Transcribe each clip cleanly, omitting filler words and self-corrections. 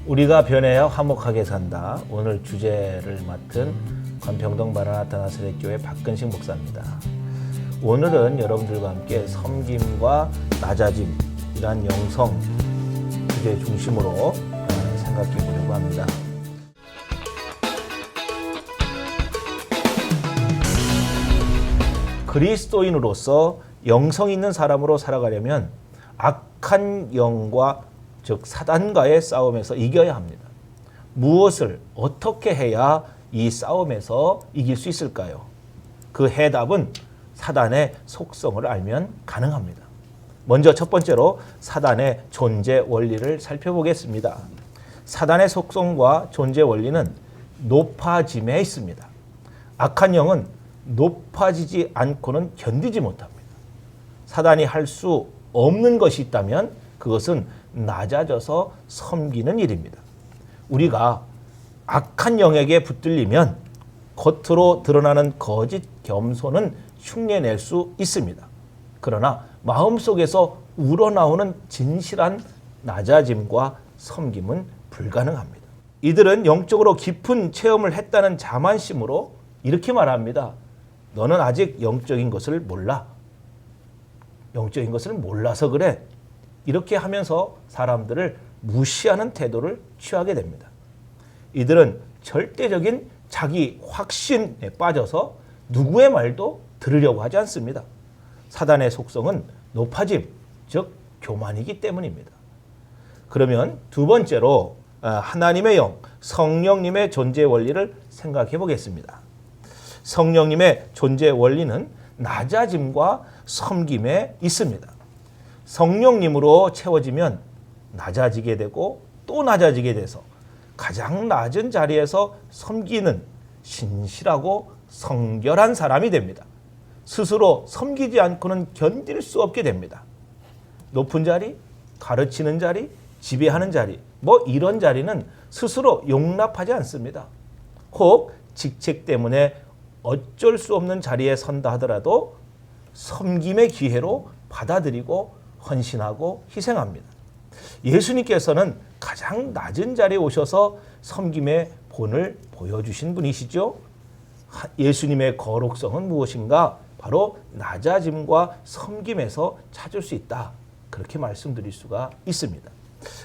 우리가 변해야 화목하게 산다. 오늘 주제를 맡은 관평동 마라나타 나사렛교회 박근식 목사입니다. 오늘은 여러분들과 함께 섬김과 낮아짐이란 영성 주제 중심으로 생각해 보려고 합니다. 그리스도인으로서 영성 있는 사람으로 살아가려면 악한 영과 즉 사단과의 싸움에서 이겨야 합니다. 무엇을 어떻게 해야 이 싸움에서 이길 수 있을까요? 그 해답은 사단의 속성을 알면 가능합니다. 먼저 첫 번째로 사단의 존재 원리를 살펴보겠습니다. 사단의 속성과 존재 원리는 높아짐에 있습니다. 악한 영은 높아지지 않고는 견디지 못합니다. 사단이 할 수 없는 것이 있다면 그것은 낮아져서 섬기는 일입니다. 우리가 악한 영에게 붙들리면 겉으로 드러나는 거짓 겸손은 흉내낼 수 있습니다. 그러나 마음속에서 우러나오는 진실한 낮아짐과 섬김은 불가능합니다. 이들은 영적으로 깊은 체험을 했다는 자만심으로 이렇게 말합니다. 너는 아직 영적인 것을 몰라. 영적인 것을 몰라서 그래. 이렇게 하면서 사람들을 무시하는 태도를 취하게 됩니다. 이들은 절대적인 자기 확신에 빠져서 누구의 말도 들으려고 하지 않습니다. 사단의 속성은 높아짐, 즉 교만이기 때문입니다. 그러면 두 번째로 하나님의 영, 성령님의 존재 원리를 생각해 보겠습니다. 성령님의 존재 원리는 낮아짐과 섬김에 있습니다. 성령님으로 채워지면 낮아지게 되고 또 낮아지게 돼서 가장 낮은 자리에서 섬기는 신실하고 성결한 사람이 됩니다. 스스로 섬기지 않고는 견딜 수 없게 됩니다. 높은 자리, 가르치는 자리, 지배하는 자리, 이런 자리는 스스로 용납하지 않습니다. 혹 직책 때문에 어쩔 수 없는 자리에 선다 하더라도 섬김의 기회로 받아들이고 헌신하고 희생합니다. 예수님께서는 가장 낮은 자리에 오셔서 섬김의 본을 보여주신 분이시죠. 예수님의 거룩성은 무엇인가? 바로 낮아짐과 섬김에서 찾을 수 있다. 그렇게 말씀드릴 수가 있습니다.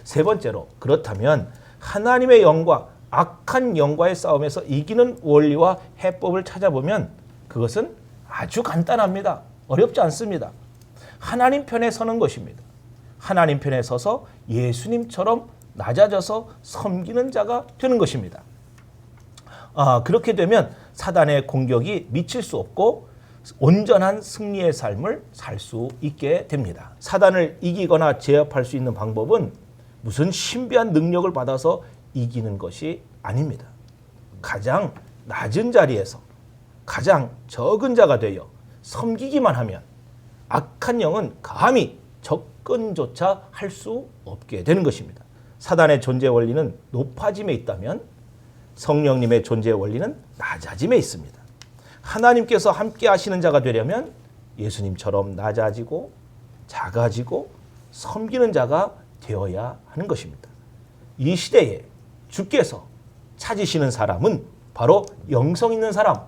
세 번째로, 그렇다면 하나님의 영과 악한 영과의 싸움에서 이기는 원리와 해법을 찾아보면 그것은 아주 간단합니다. 어렵지 않습니다. 하나님 편에 서는 것입니다. 하나님 편에 서서 예수님처럼 낮아져서 섬기는 자가 되는 것입니다. 그렇게 되면 사단의 공격이 미칠 수 없고 온전한 승리의 삶을 살 수 있게 됩니다. 사단을 이기거나 제압할 수 있는 방법은 무슨 신비한 능력을 받아서 이기는 것이 아닙니다. 가장 낮은 자리에서 가장 적은 자가 되어 섬기기만 하면 악한 영은 감히 접근조차 할 수 없게 되는 것입니다. 사단의 존재 원리는 높아짐에 있다면 성령님의 존재 원리는 낮아짐에 있습니다. 하나님께서 함께 하시는 자가 되려면 예수님처럼 낮아지고 작아지고 섬기는 자가 되어야 하는 것입니다. 이 시대에 주께서 찾으시는 사람은 바로 영성 있는 사람,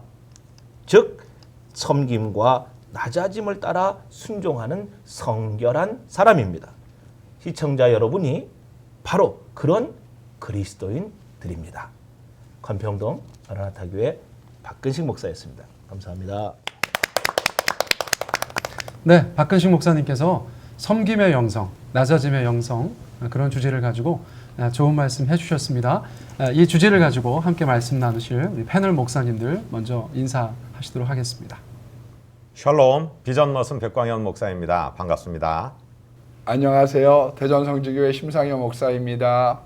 즉 섬김과 낮아짐을 따라 순종하는 성결한 사람입니다. 시청자 여러분이 바로 그런 그리스도인들입니다. 관평동 마라나타 교회 박근식 목사였습니다. 감사합니다. 네, 박근식 목사님께서 섬김의 영성, 낮아짐의 영성, 그런 주제를 가지고 좋은 말씀 해주셨습니다. 이 주제를 가지고 함께 말씀 나누실 우리 패널 목사님들 먼저 인사하시도록 하겠습니다. 샬롬, 비전머슴 백광현 목사입니다. 반갑습니다. 안녕하세요. 대전성지교회 심상현 목사입니다.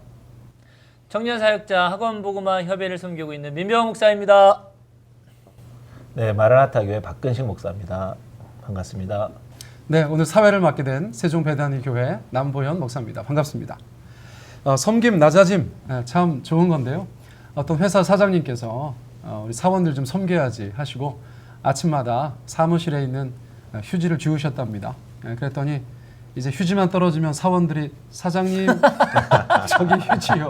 청년사역자 학원복음화 협의회를 섬기고 있는 민병 목사입니다. 네, 마라나타 교회 박근식 목사입니다. 반갑습니다. 네, 오늘 사회를 맡게 된 세종배단위 교회 남보현 목사입니다. 반갑습니다. 섬김, 낮아짐 참 좋은 건데요. 어떤 회사 사장님께서 우리 사원들 좀 섬겨야지 하시고 아침마다 사무실에 있는 휴지를 주우셨답니다. 그랬더니 이제 휴지만 떨어지면 사원들이 사장님 저기 휴지요.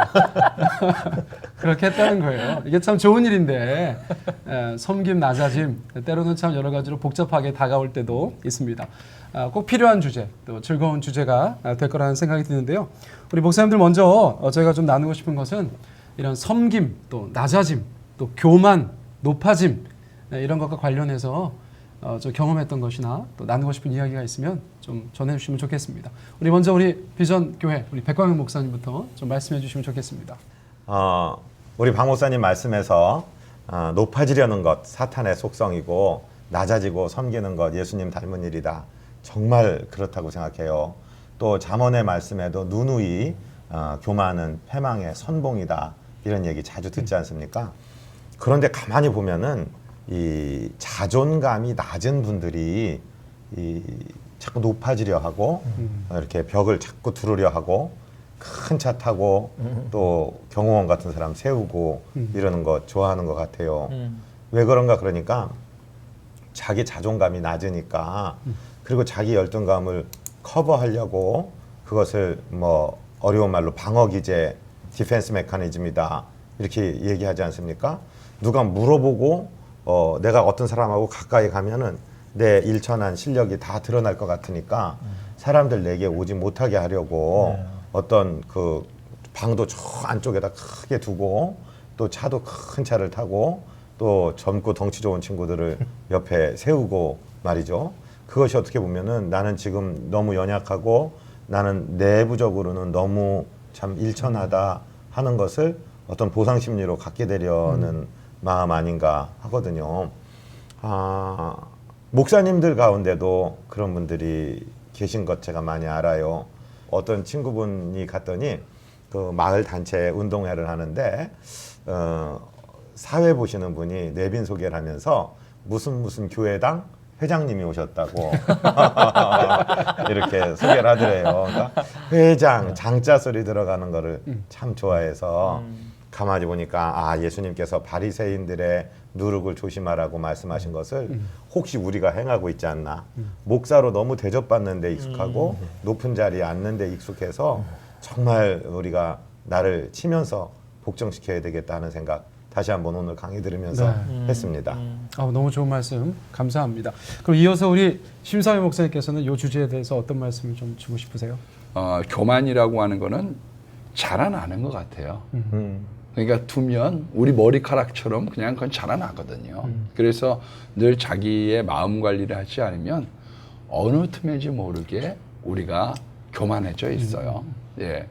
그렇게 했다는 거예요. 이게 참 좋은 일인데 섬김, 낮아짐 때로는 참 여러 가지로 복잡하게 다가올 때도 있습니다. 꼭 필요한 주제, 또 즐거운 주제가 될 거라는 생각이 드는데요. 우리 목사님들 먼저 저희가 좀 나누고 싶은 것은 이런 섬김, 또 낮아짐, 또 교만, 높아짐 이런 것과 관련해서 저 경험했던 것이나 또 나누고 싶은 이야기가 있으면 좀 전해주시면 좋겠습니다. 우리 먼저 우리 비전 교회 우리 백광현 목사님부터 좀 말씀해 주시면 좋겠습니다. 우리 박 목사님 말씀에서 높아지려는 것 사탄의 속성이고 낮아지고 섬기는 것 예수님 닮은 일이다. 정말 그렇다고 생각해요. 또 잠언의 말씀에도 누누이 교만은 패망의 선봉이다. 이런 얘기 자주 듣지 않습니까? 그런데 가만히 보면은 이 자존감이 낮은 분들이 자꾸 높아지려 하고 이렇게 벽을 자꾸 두르려 하고 큰 차 타고 또 경호원 같은 사람 세우고 이러는 거 좋아하는 것 같아요. 왜 그런가 그러니까 자기 자존감이 낮으니까 그리고 자기 열등감을 커버하려고 그것을 뭐 어려운 말로 방어 기제, 디펜스 메커니즘이다 이렇게 얘기하지 않습니까? 누가 물어보고 내가 어떤 사람하고 가까이 가면은 내 일천한 실력이 다 드러날 것 같으니까 사람들 내게 오지 못하게 하려고 어떤 그 방도 저 안쪽에다 크게 두고 또 차도 큰 차를 타고 또 젊고 덩치 좋은 친구들을 옆에 세우고 말이죠. 그것이 어떻게 보면은 나는 지금 너무 연약하고 나는 내부적으로는 너무 참 일천하다 하는 것을 어떤 보상 심리로 갖게 되려는 마음 아닌가 하거든요. 목사님들 가운데도 그런 분들이 계신 것 제가 많이 알아요. 어떤 친구분이 갔더니 그 마을 단체 운동회를 하는데 사회 보시는 분이 내빈 소개를 하면서 무슨 교회당 회장님이 오셨다고 이렇게 소개를 하더래요. 그러니까 회장, 장자 소리 들어가는 거를 참 좋아해서 가만히 보니까 예수님께서 바리새인들의 누룩을 조심하라고 말씀하신 것을 혹시 우리가 행하고 있지 않나. 목사로 너무 대접받는 데 익숙하고 높은 자리에 앉는 데 익숙해서 정말 우리가 나를 치면서 복종시켜야 되겠다 하는 생각 다시 한번 오늘 강의 들으면서 했습니다. 너무 좋은 말씀 감사합니다. 그럼 이어서 우리 심상현 목사님께서는 이 주제에 대해서 어떤 말씀을 좀 주고 싶으세요? 교만이라고 하는 거는 자라나는 것 같아요. 그러니까 두면 우리 머리카락처럼 그냥 그건 자라나거든요. 그래서 늘 자기의 마음 관리를 하지 않으면 어느 틈인지 모르게 우리가 교만해져 있어요. 예,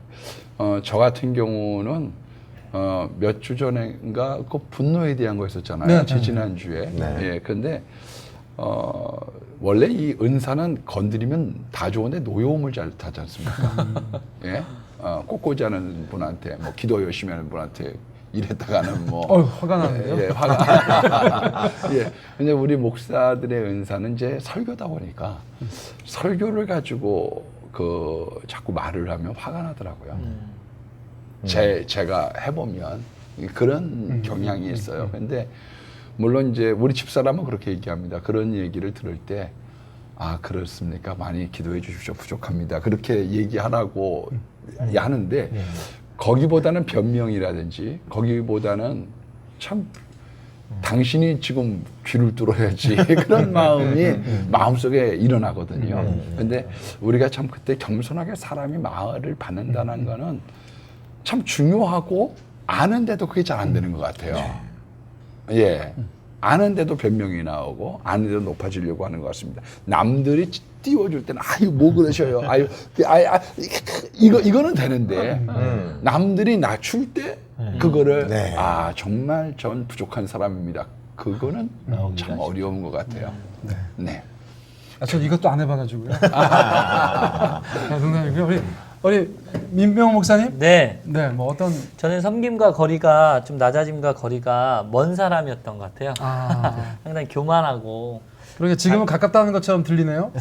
저 같은 경우는 몇 주 전인가 그 분노에 대한 거 있었잖아요. 지지난주에. 네. 예, 근데 원래 이 은사는 건드리면 다 좋은데 노여움을 잘 타지 않습니까? 예? 꽃꽂이 하는 분한테 뭐 기도 열심히 하는 분한테 이랬다가는 뭐 화가 나는데요. 예, 화가 예. 근데 우리 목사들의 은사는 이제 설교다 보니까 설교를 가지고 그 자꾸 말을 하면 화가 나더라고요. 제가 해보면 그런 경향이 있어요. 근데 물론 이제 우리 집사람은 그렇게 얘기합니다. 그런 얘기를 들을 때 그렇습니까? 많이 기도해 주십시오. 부족합니다. 그렇게 얘기하라고 하는데 거기보다는 변명이라든지 거기보다는 참 당신이 지금 귀를 뚫어야지 그런 마음이 마음속에 일어나거든요. 근데 우리가 참 그때 겸손하게 사람이 말을 받는다는 거는 참 중요하고 아는데도 그게 잘 안 되는 것 같아요. 예. 아는데도 변명이 나오고 아는데도 높아지려고 하는 것 같습니다. 남들이 띄워줄 때는 아유 뭐 그러셔요. 이거는 되는데 남들이 낮출 때 그거를 정말 전 부족한 사람입니다. 그거는 참 어려운 것 같아요. 네. 전 이것도 안 해봐가지고요. 농담이고요. 우리 민병호 목사님? 네. 네, 뭐 어떤 저는 섬김과 거리가 좀 낮아짐과 거리가 먼 사람이었던 것 같아요. 상당히 교만하고. 그러게 지금은 가깝다는 것처럼 들리네요.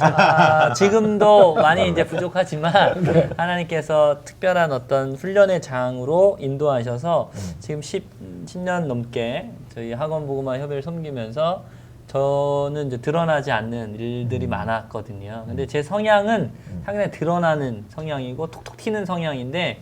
지금도 많이 이제 부족하지만 하나님께서 특별한 어떤 훈련의 장으로 인도하셔서 지금 10년 넘게 저희 학원 보고만 협의를 섬기면서 저는 이제 드러나지 않는 일들이 많았거든요. 근데 제 성향은 상당히 드러나는 성향이고 톡톡 튀는 성향인데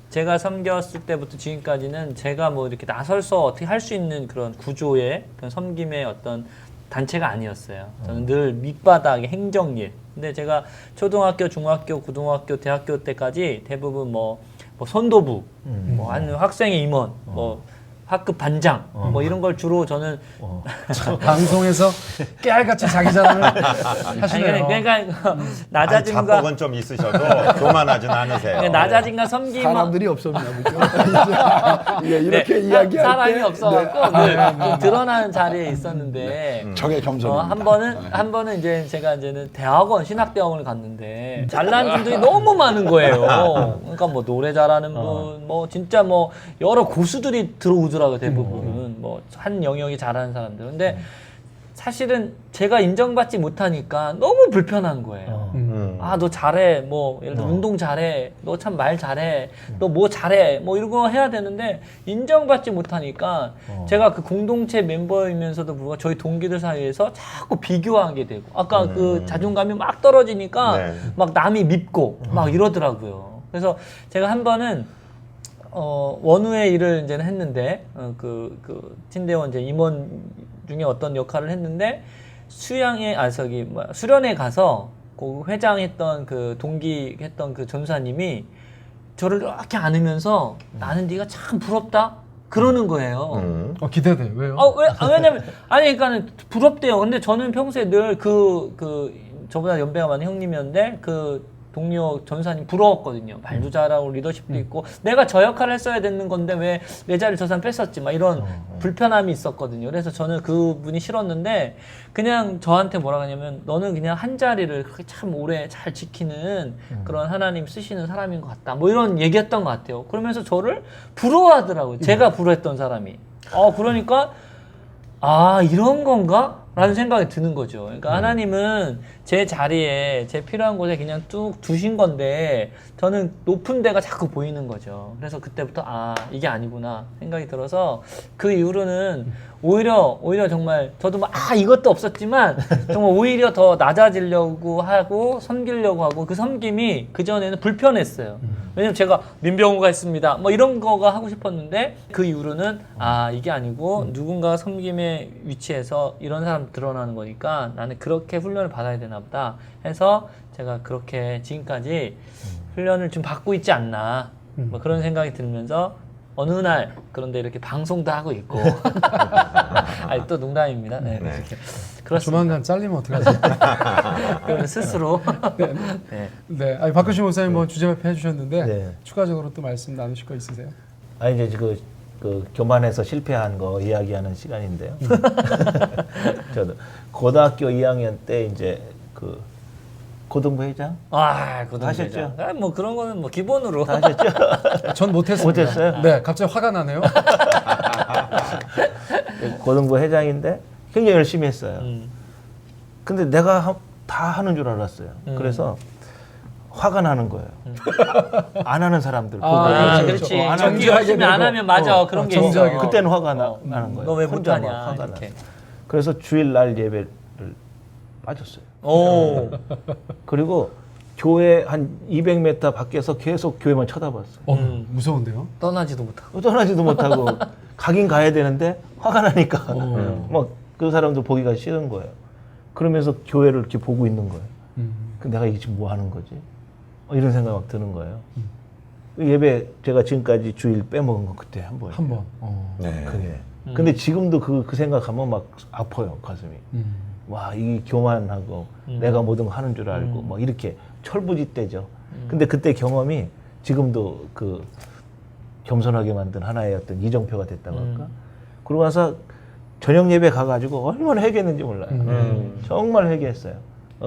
제가 섬겼을 때부터 지금까지는 제가 뭐 이렇게 나설서 어떻게 할 수 있는 그런 구조의 그런 섬김의 어떤 단체가 아니었어요. 저는 늘 밑바닥의 행정일. 근데 제가 초등학교, 중학교, 고등학교, 대학교 때까지 대부분 뭐 선도부, 뭐 한 학생의 임원, 뭐 학급 반장, 뭐 이런 걸 주로 저는 방송에서 깨알같이 자기 자랑을 하시네요. 그러니까 아니, 낮아짐과 자뻑은 좀 있으셔도 교만하진 않으세요. 그러니까 낮아짐과 섬김 사람들이 없었나 보죠. 이제 이렇게 이야기할 때 사람이 없어갖고 늘 좀 드러나는 자리에 있는데 적의 겸손입니다. 한 번은 이제 제가 이제는 대학원 신학대학원을 갔는데 잘난 분들이 너무 많은 거예요. 그러니까 뭐 노래 잘하는 분, 뭐 진짜 뭐 여러 고수들이 들어오더라고요. 대부분 뭐 한 영역이 잘하는 사람들. 근데 사실은 제가 인정받지 못하니까 너무 불편한 거예요. 아, 너 잘해. 뭐, 예를 들어 운동 잘해. 너 참 말 잘해. 너 뭐 잘해. 뭐 이런 거 해야 되는데 인정받지 못하니까 제가 그 공동체 멤버이면서도 불구하고 저희 동기들 사이에서 자꾸 비교하게 되고 아까 그 자존감이 막 떨어지니까 네. 막 남이 밉고 막 이러더라고요. 그래서 제가 한 번은 원우의 일을 이제 했는데 그 친대원 이제 임원 중에 어떤 역할을 했는데 수련회 가서 그 회장했던 그 동기 했던 그 전사님이 저를 이렇게 안으면서 나는 네가 참 부럽다 그러는 거예요. 기대돼. 왜요? 왜냐면 그러니까는 부럽대요. 근데 저는 평소에 늘 저보다 연배가 많은 형님이었는데 그 동료 전사님 부러웠거든요. 말도 잘하고 리더십도 있고 내가 저 역할을 했어야 되는 건데 왜 내 자리를 저 사람 뺐었지 막 이런 불편함이 있었거든요. 그래서 저는 그분이 싫었는데 그냥 저한테 뭐라 하냐면 너는 그냥 한 자리를 그렇게 참 오래 잘 지키는 그런 하나님 쓰시는 사람인 것 같다. 뭐 이런 얘기했던 것 같아요. 그러면서 저를 부러워하더라고요. 제가 부러웠던 사람이. 그러니까 이런 건가? 라는 생각이 드는 거죠. 그러니까 하나님은 제 자리에 제 필요한 곳에 그냥 뚝 두신 건데 저는 높은 데가 자꾸 보이는 거죠. 그래서 그때부터 이게 아니구나 생각이 들어서 그 이후로는 오히려 정말 저도 막 이것도 없었지만 정말 오히려 더 낮아지려고 하고 섬기려고 하고 그 섬김이 그전에는 불편했어요. 왜냐면 제가 민병호가 있습니다. 뭐 이런 거가 하고 싶었는데 그 이후로는 이게 아니고 누군가 섬김의 위치에서 이런 사람 드러나는 거니까 나는 그렇게 훈련을 받아야 되나 보다 해서 제가 그렇게 지금까지 훈련을 좀 받고 있지 않나 뭐 그런 생각이 들면서 어느 날 그런데 이렇게 방송도 하고 있고 또 농담입니다. 네. 그렇습니다. 조만간 잘리면 어떡하지? 그러면 스스로 네. 박근식 목사님 뭐 주제 발표해 주셨는데 네. 추가적으로 또 말씀 나누실 거 있으세요? 이제 그 교만해서 실패한 거 이야기하는 시간인데요. 저도 고등학교 2학년 때 이제 그 고등부 회장 고등부 하셨죠? 회장. 뭐 그런 거는 뭐 기본으로 다 하셨죠? 전 못했습니다. 못했어요? 네, 갑자기 화가 나네요. 고등부 회장인데 굉장히 열심히 했어요. 근데 내가 다 하는 줄 알았어요. 그래서 화가 나는 거예요. 안 하는 사람들 보고. 그렇지. 안 하는 정기 정지하게 열심히 안 되고. 하면 맞아. 그런 게 정지하게. 있어. 그때는 화가 나는 거예요. 너 왜 혼자 못하냐 막 화가 이렇게. 나서. 그래서 주일날 예배를 빠졌어요. 오. 그리고 교회 한 200m 밖에서 계속 교회만 쳐다봤어요. 무서운데요? 떠나지도 못하고. 떠나지도 못하고 가긴 가야 되는데 화가 나니까 막 그 사람들 보기가 싫은 거예요. 그러면서 교회를 이렇게 보고 있는 거예요. 근데 내가 이게 지금 뭐 하는 거지? 이런 생각 막 드는 거예요. 예배 제가 지금까지 주일 빼먹은 거 그때 한 번. 한 번. 네. 그게. 근데 지금도 그 생각하면 막 아파요 가슴이. 와, 이 교만하고 내가 모든 거 하는 줄 알고 막 이렇게 철부지대죠. 근데 그때 경험이 지금도 그 겸손하게 만든 하나의 어떤 이정표가 됐다고 할까? 그러고 나서 저녁 예배 가가지고 얼마나 회개했는지 몰라요. 정말 회개했어요.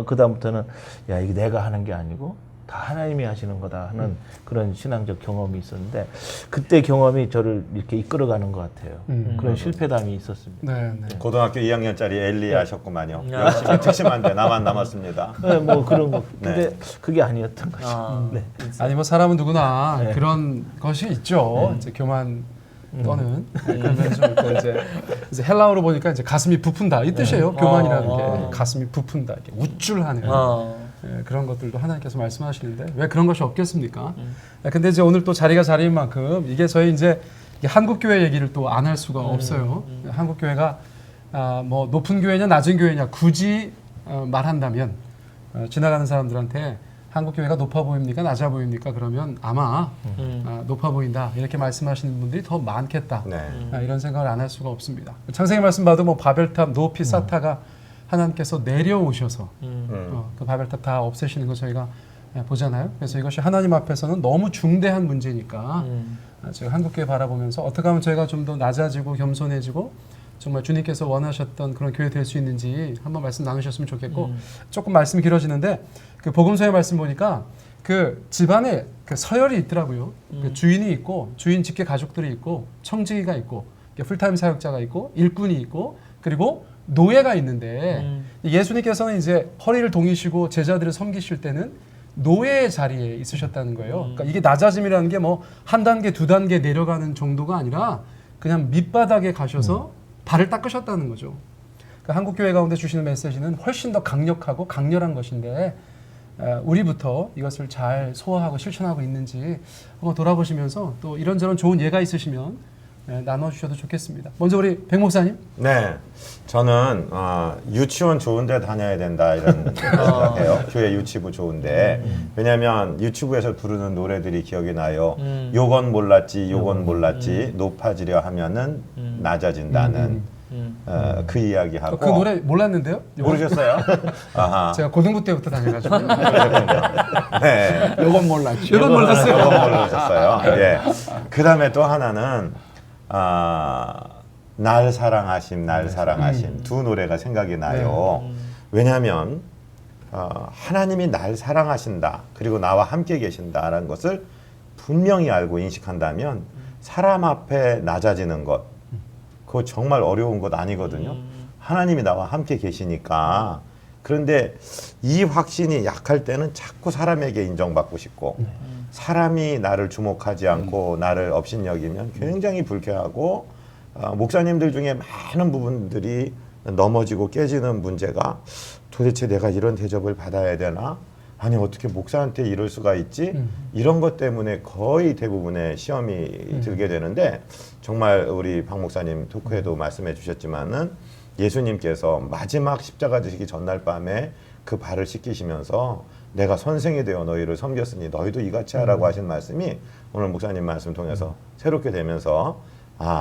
그 다음부터는 야, 이게 내가 하는 게 아니고 다 하나님이 하시는 거다 하는 그런 신앙적 경험이 있었는데 그때 경험이 저를 이렇게 이끌어가는 것 같아요. 그런 실패담이 있었습니다. 네. 고등학교 2학년짜리 엘리 하셨구만요. 열심히 특심한데 나만 남았습니다. 네, 뭐 그런 거. 근데 그게 아니었던 거죠. 네. 아니 뭐 사람은 누구나 그런 것이 있죠. 이제 교만 떠는 그러면 좀 이제 헬라어로 보니까 이제 가슴이 부푼다 이 뜻이에요. 교만이라는 게 가슴이 부푼다, 이렇게 우쭐하는. 그런 것들도 하나님께서 말씀하시는데 왜 그런 것이 없겠습니까? 근데 이제 오늘 또 자리가 자리인 만큼 이게 저희 이제 한국 교회 얘기를 또 안 할 수가 없어요. 한국 교회가 뭐 높은 교회냐 낮은 교회냐 굳이 말한다면 지나가는 사람들한테 한국 교회가 높아 보입니까 낮아 보입니까? 그러면 아마 높아 보인다 이렇게 말씀하시는 분들이 더 많겠다. 네. 이런 생각을 안 할 수가 없습니다. 창세기 말씀 봐도 뭐 바벨탑 높이 쌓다가 하나님께서 내려오셔서 그 바벨탑 다 없애시는 거 저희가 보잖아요. 그래서 이것이 하나님 앞에서는 너무 중대한 문제니까 제가 한국교회 바라보면서 어떻게 하면 저희가 좀 더 낮아지고 겸손해지고 정말 주님께서 원하셨던 그런 교회 될 수 있는지 한번 말씀 나누셨으면 좋겠고 조금 말씀이 길어지는데 그 복음서의 말씀 보니까 그 집안에 그 서열이 있더라고요. 그 주인이 있고 주인 직계 가족들이 있고 청지기가 있고 풀타임 사역자가 있고 일꾼이 있고 그리고 노예가 있는데 예수님께서는 이제 허리를 동이시고 제자들을 섬기실 때는 노예의 자리에 있으셨다는 거예요. 그러니까 이게 낮아짐이라는 게 뭐 한 단계, 두 단계 내려가는 정도가 아니라 그냥 밑바닥에 가셔서 발을 닦으셨다는 거죠. 그러니까 한국 교회 가운데 주시는 메시지는 훨씬 더 강력하고 강렬한 것인데 우리부터 이것을 잘 소화하고 실천하고 있는지 한번 돌아보시면서 또 이런저런 좋은 예가 있으시면 나눠주셔도 좋겠습니다. 먼저 우리 백 목사님. 네, 저는 유치원 좋은데 다녀야 된다 이런 생각해요. 교회 유치부 좋은데 왜냐하면 유치부에서 부르는 노래들이 기억이 나요. 요건 몰랐지, 요건 몰랐지, 높아지려 하면은 낮아진다는 그 이야기하고. 그 노래 몰랐는데요? 모르셨어요? 아하. 제가 고등부 때부터 다녀가지고. 네. 요건 몰랐죠. 요건 몰랐어요. 요건 모르셨어요. 예. 그 다음에 또 하나는 날 사랑하심, 날 사랑하심 두 노래가 생각이 나요. 왜냐하면 하나님이 날 사랑하신다 그리고 나와 함께 계신다라는 것을 분명히 알고 인식한다면 사람 앞에 낮아지는 것 그거 정말 어려운 것 아니거든요. 하나님이 나와 함께 계시니까. 그런데 이 확신이 약할 때는 자꾸 사람에게 인정받고 싶고 사람이 나를 주목하지 않고 나를 업신여기면 굉장히 불쾌하고 목사님들 중에 많은 부분들이 넘어지고 깨지는 문제가 도대체 내가 이런 대접을 받아야 되나? 아니 어떻게 목사한테 이럴 수가 있지? 이런 것 때문에 거의 대부분의 시험이 들게 되는데 정말 우리 박 목사님 토크에도 말씀해 주셨지만은 예수님께서 마지막 십자가 지시기 전날 밤에 그 발을 씻기시면서 내가 선생이 되어 너희를 섬겼으니 너희도 이같이 하라고 하신 말씀이 오늘 목사님 말씀 통해서 새롭게 되면서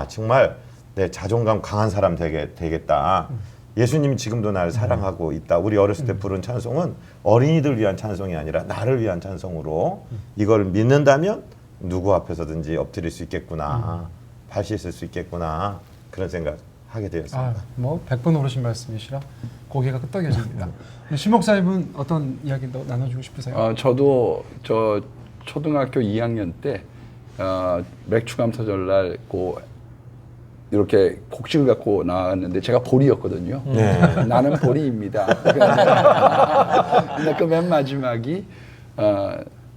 정말 내 자존감 강한 사람 되겠다. 예수님이 지금도 나를 사랑하고 있다. 우리 어렸을 때 부른 찬송은 어린이들 위한 찬송이 아니라 나를 위한 찬송으로 이걸 믿는다면 누구 앞에서든지 엎드릴 수 있겠구나. 발 씻을 수 있겠구나. 그런 생각 하게 되었습니다. 뭐 100번 오르신 말씀이시라 고개가 끄덕여집니다. 신 목사님은 어떤 이야기 더 나눠주고 싶으세요? 저도 저 초등학교 2학년 때 맥주감사절날 이렇게 곡식을 갖고 나왔는데 제가 보리였거든요. 네. 나는 보리입니다. 근데 그 맨 마지막이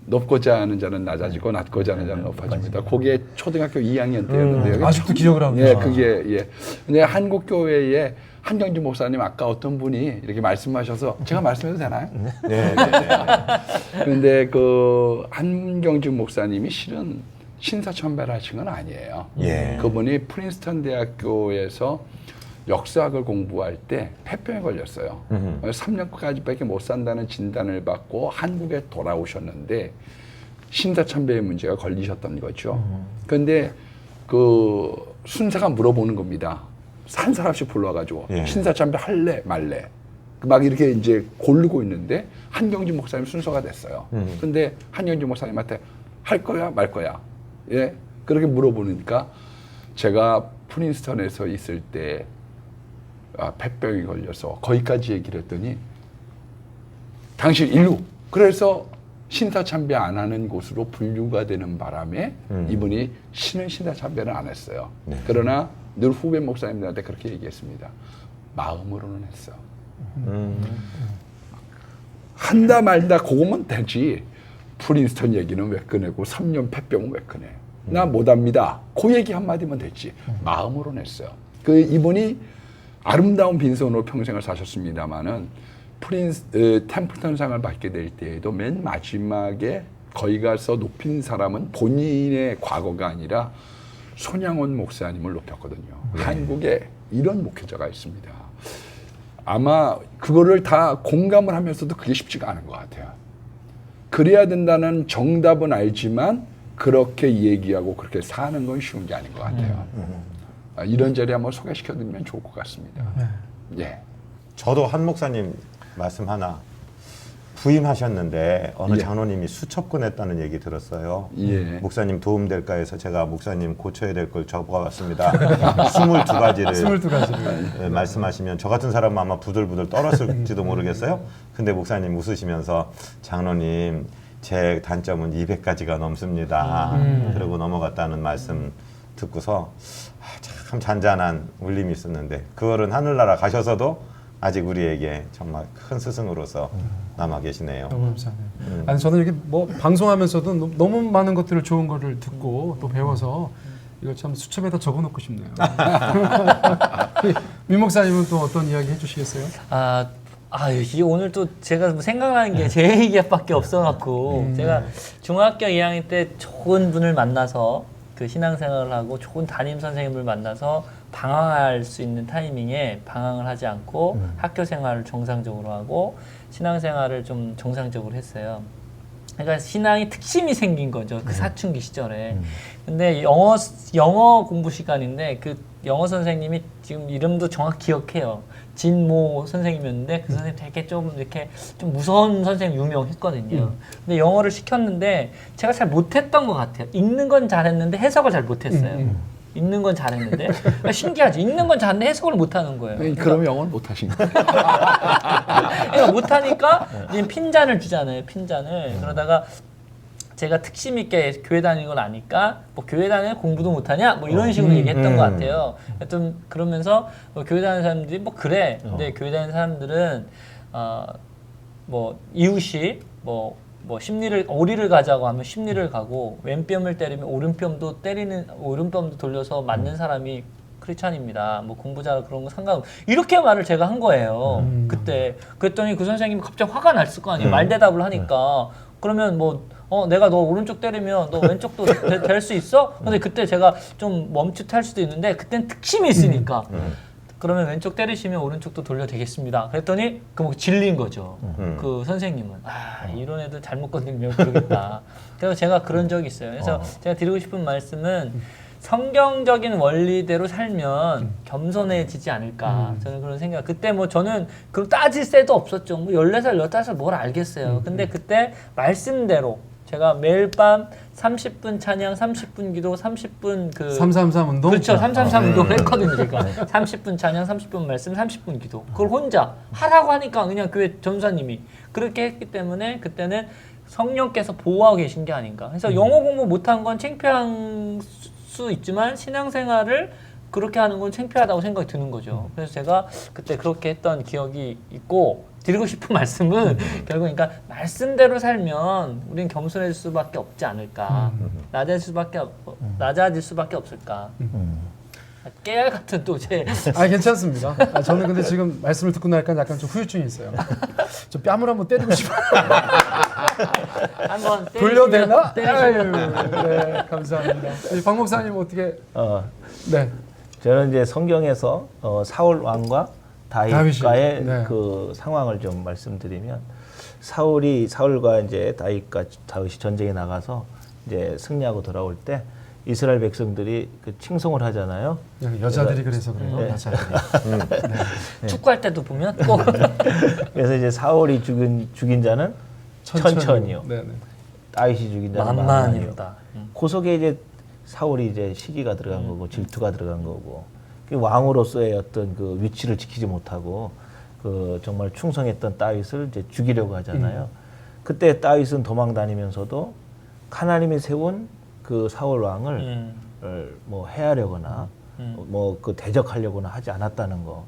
높고자 하는 자는 낮아지고 낮고자 하는 자는 높아집니다. 그게 초등학교 2학년 때였는데요. 아직도 기억을 하고 예, 그게 근데 한국 교회에 한경주 목사님 아까 어떤 분이 이렇게 말씀하셔서 제가 말씀해도 되나요? 네. 그런데 그 한경주 목사님이 실은 신사천배를 하신 건 아니에요. 예. 그분이 프린스턴 대학교에서 역사학을 공부할 때 폐병에 걸렸어요. 3년까지밖에 못 산다는 진단을 받고 한국에 돌아오셨는데 신사천배의 문제가 걸리셨던 거죠. 그런데 그 순사가 물어보는 겁니다. 한 사람씩 불러가지고 신사천배 할래 말래 막 이렇게 이제 고르고 있는데 한경주 목사님 순서가 됐어요. 근데 한경주 목사님한테 할 거야 말 거야. 예, 그렇게 물어보니까 제가 프린스턴에서 있을 때 폐병이 걸려서 거기까지 얘기를 했더니 당신 인류 그래서 신사참배 안 하는 곳으로 분류가 되는 바람에 이분이 신사참배를 안 했어요. 그러나 늘 후배 목사님들한테 그렇게 얘기했습니다. 마음으로는 했어. 한다 말다 그거면 되지. 프린스턴 얘기는 왜 꺼내고 3년 폐병은 왜 꺼내? 나 못합니다. 그 얘기 한마디면 됐지. 마음으로 냈어요. 그 이분이 아름다운 빈손으로 평생을 사셨습니다마는 템플턴상을 받게 될 때에도 맨 마지막에 거기 가서 높인 사람은 본인의 과거가 아니라 손양원 목사님을 높였거든요. 한국에 이런 목회자가 있습니다. 아마 그거를 다 공감을 하면서도 그게 쉽지가 않은 것 같아요. 그래야 된다는 정답은 알지만 그렇게 얘기하고 그렇게 사는 건 쉬운 게 아닌 것 같아요. 이런 자리 한번 소개시켜드리면 좋을 것 같습니다. 예. 저도 한 목사님 말씀 하나 부임하셨는데 어느 예. 장로님이 수첩권했다는 얘기 들었어요. 예. 목사님 도움될까 해서 제가 목사님 고쳐야 될 걸 적어봤습니다. 22가지를 22가지를. 말씀하시면 저 같은 사람은 아마 부들부들 떨었을지도 모르겠어요. 근데 목사님 웃으시면서 장로님 제 단점은 200가지가 넘습니다. 그러고 넘어갔다는 말씀 듣고서 참 잔잔한 울림이 있었는데 그 어른 하늘나라 가셔서도 아직 우리에게 정말 큰 스승으로서 남아 계시네요. 너무 감사해요. 아니 저는 이렇게 뭐 방송하면서도 너무 많은 것들을 좋은 거를 듣고 또 배워서 이거 참 수첩에다 적어놓고 싶네요. 민 목사님은 또 어떤 이야기 해주시겠어요? 이게 오늘 또 제가 뭐 생각나는 게 제 얘기밖에 없어갖고 제가 중학교 2학년 때 좋은 분을 만나서 그 신앙생활을 하고 좋은 담임 선생님을 만나서 방황할 수 있는 타이밍에 방황을 하지 않고 학교 생활을 정상적으로 하고 신앙생활을 좀 정상적으로 했어요. 그러니까 신앙이 특심이 생긴 거죠. 그 사춘기 시절에. 근데 영어 공부 시간인데 그 영어 선생님이 지금 이름도 정확히 기억해요. 진모 선생님이었는데 그 선생님 되게 좀 이렇게 좀 무서운 선생님 유명했거든요. 근데 영어를 시켰는데 제가 잘 못했던 것 같아요. 읽는 건 잘했는데 해석을 잘 못했어요. 읽는 건 잘했는데 그러니까 신기하죠. 읽는 건 잘했는데 해석을 못하는 거예요. 그럼 영어는 못하신 거예요. 그러니까 못하니까 이제 핀잔을 주잖아요. 핀잔을. 그러다가 제가 특심 있게 교회 다니는 걸 아니까 뭐 교회 다니는 공부도 못하냐? 뭐 이런 식으로 얘기했던 것 같아요. 하여튼 그러면서 뭐 교회 다니는 사람들이 뭐 그래. 근데 교회 다니는 사람들은 뭐 이웃이 뭐 심리를 오리를 가자고 하면 심리를 가고 왼뼘을 때리면 오른뼘도 돌려서 맞는 사람이 크리스찬입니다. 뭐 공부 잘하고 그런 거 상관없. 이렇게 말을 제가 한 거예요. 그때 그랬더니 그 선생님이 갑자기 화가 났을 거 아니에요. 말대답을 하니까 그러면 내가 너 오른쪽 때리면 너 왼쪽도 될 수 있어? 근데 그때 제가 좀 멈칫할 수도 있는데 그땐 특심이 있으니까 그러면 왼쪽 때리시면 오른쪽도 돌려 되겠습니다. 그랬더니 뭐 질린 거죠. 그 선생님은 이런 애들 잘못 건드리면 그러겠다. 그래서 제가 그런 적이 있어요. 그래서 제가 드리고 싶은 말씀은 성경적인 원리대로 살면 겸손해지지 않을까. 저는 그런 생각. 그때 뭐 저는 그 따질 새도 없었죠. 뭐 14살, 15살 뭘 알겠어요. 근데 그때 말씀대로 제가 매일 밤 30분 찬양, 30분 기도, 30분 333 운동? 그렇죠. 333 운동을 했거든요. 제가 30분 찬양, 30분 말씀, 30분 기도. 그걸 혼자 하라고 하니까 그냥 교회 전사님이 그렇게 했기 때문에 그때는 성령께서 보호하고 계신 게 아닌가. 그래서 영어 공부 못한 건 창피한 수 있지만 신앙생활을 그렇게 하는 건 창피하다고 생각이 드는 거죠. 그래서 제가 그때 그렇게 했던 기억이 있고 드리고 싶은 말씀은 결국 그러니까 말씀대로 살면 우리는 겸손해질 수밖에 없지 않을까. 낮아질 수밖에 없을까. 깨알 같은 또 제 괜찮습니다. 저는 근데 지금 말씀을 듣고 나니까 약간 좀 후유증이 있어요. 저 뺨을 한번 때리고 싶어요. 한번 돌려대나? 때리시면 네, 감사합니다. 박 목사님 어떻게? 네. 저는 이제 성경에서 사울 왕과 다윗과의 네. 그 상황을 좀 말씀드리면 사울과 이제 다윗이 전쟁에 나가서 이제 승리하고 돌아올 때 이스라엘 백성들이 그 칭송을 하잖아요. 여자들이 그래서 그래요. 네. 여자들이. 축구할 때도 보면 꼭 그래서 이제 사울이 죽인 자는 천천히요. 네네. 다윗이 죽인 자는 만만히요. 만만이로다. 그 속에 이제 사울이 이제 시기가 들어간 거고 질투가 들어간 거고 그 왕으로서의 어떤 그 위치를 지키지 못하고 그 정말 충성했던 다윗을 이제 죽이려고 하잖아요. 그때 다윗은 도망 다니면서도 하나님이 세운 그 사울 왕을 뭐 해하려거나 뭐 그 대적하려거나 하지 않았다는 거.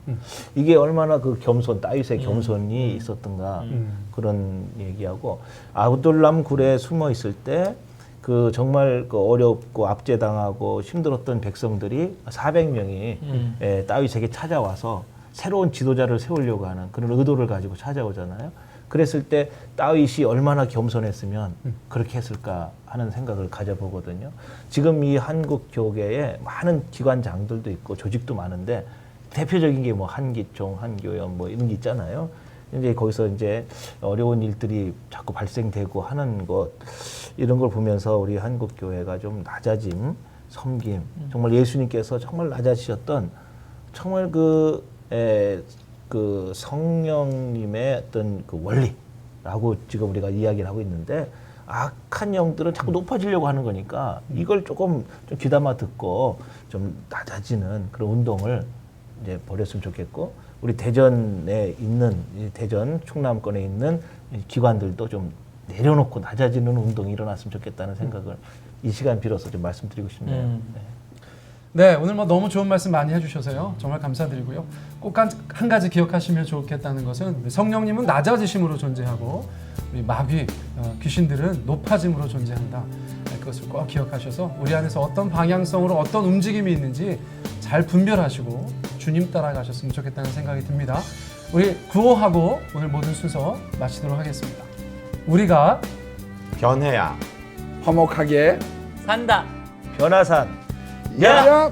이게 얼마나 그 다윗의 겸손이 있었던가 그런 얘기하고 아둘람 굴에 숨어 있을 때 그 정말 그 어렵고 압제당하고 힘들었던 백성들이 400명이 다윗에게 찾아와서 새로운 지도자를 세우려고 하는 그런 의도를 가지고 찾아오잖아요. 그랬을 때 다윗이 얼마나 겸손했으면 그렇게 했을까 하는 생각을 가져보거든요. 지금 이 한국 교계에 많은 기관장들도 있고 조직도 많은데 대표적인 게 뭐 한기총, 한교연 뭐 이런 게 있잖아요. 이제 거기서 이제 어려운 일들이 자꾸 발생되고 하는 것 이런 걸 보면서 우리 한국 교회가 좀 낮아짐, 섬김, 정말 예수님께서 정말 낮아지셨던 정말 그 성령님의 어떤 그 원리라고 지금 우리가 이야기를 하고 있는데 악한 영들은 자꾸 높아지려고 하는 거니까 이걸 조금 좀 귀담아 듣고 좀 낮아지는 그런 운동을 이제 벌였으면 좋겠고 우리 대전에 있는 이 대전 충남권에 있는 이 기관들도 좀 내려놓고 낮아지는 운동이 일어났으면 좋겠다는 생각을 이 시간 빌어서 좀 말씀드리고 싶네요. 네. 네, 오늘 뭐 너무 좋은 말씀 많이 해주셔서요. 정말 감사드리고요. 꼭 한 가지 기억하시면 좋겠다는 것은 성령님은 낮아지심으로 존재하고 우리 마귀, 귀신들은 높아짐으로 존재한다. 그것을 꼭 기억하셔서 우리 안에서 어떤 방향성으로 어떤 움직임이 있는지 잘 분별하시고 주님 따라가셨으면 좋겠다는 생각이 듭니다. 우리 구호하고 오늘 모든 순서 마치도록 하겠습니다. 우리가 변해야 화목하게 산다. 변화산. 야!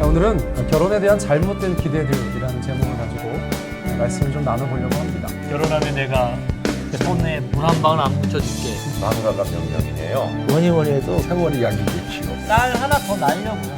오늘은 결혼에 대한 잘못된 기대들이라는 제목을 가지고 말씀을 좀 나눠보려고 합니다. 결혼하면 내가 손에 물 한 방울 안 묻혀줄게. 망가가 명령이에요. 뭐니 해도 세월이 약이겠지요. 딸 하나 더 낳으려고요.